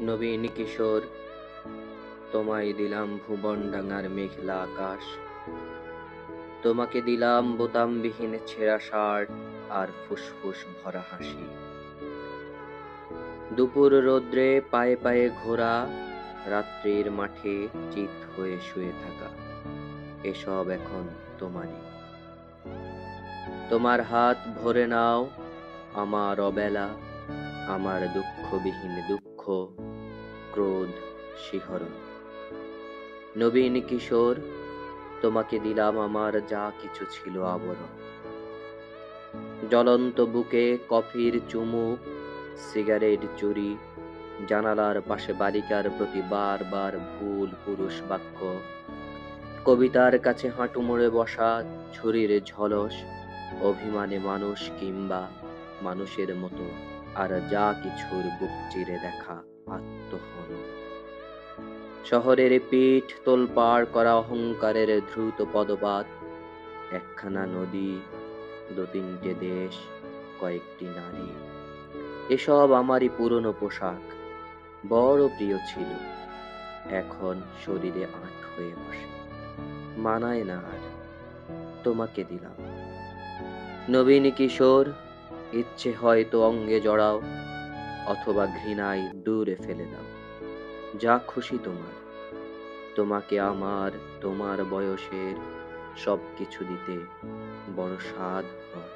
নবীন কিশোর, তোমায় দিলাম ভুবন ডাঙার মেঘলা আকাশ, তোমাকে দিলাম বোতামবিহীন ছেঁড়া শার্ট আর ফুসফুস ভরা হাসি। দুপুর রৌদ্রে পায়ে পায়ে ঘোরা, রাত্রির মাঠে চিত হয়ে শুয়ে থাকা, এসব এখন তোমারই। তোমার হাত ভরে নাও আমার অবেলা, আমার দুঃখবিহীন দুঃখ, ক্রোধ, শিহরণ। নবীন কিশোর, তোমাকে দিলাম আমার যা কিছু ছিল আবরণ। জ্বলন্ত বুকে কফির চুমুক, সিগারেট চুরি, জানালার পাশে বালিকার প্রতি বারবার ভুল পুরুষ বাক্য, কবিতার কাছে হাঁটু মুড়ে বসা, ছুরির ঝলস, অভিমানে মানুষ কিংবা মানুষের মতো আর যা কিছুর বুক চিরে দেখা আত্মহনন। শহরের পিঠ তোলপাড় করা অহংকারের দ্রুত পদপাত, একখানা নদী, দু তিনটে দেশ, কয়েকটি নারী, এসব আমারই পুরনো পোশাক, বড় প্রিয় ছিল, এখন শরীরে আঁট হয়ে বসে, মানায় না আর। তোমাকে দিলাম নবীন কিশোর, ইচ্ছে হয়তো অঙ্গে জড়াও, অথবা ঘৃণায় দূরে ফেলে দাও, যা খুশি তোমার। তোমাকে আমার, তোমার বয়সের সবকিছু দিতে বড় স্বাদ হয়।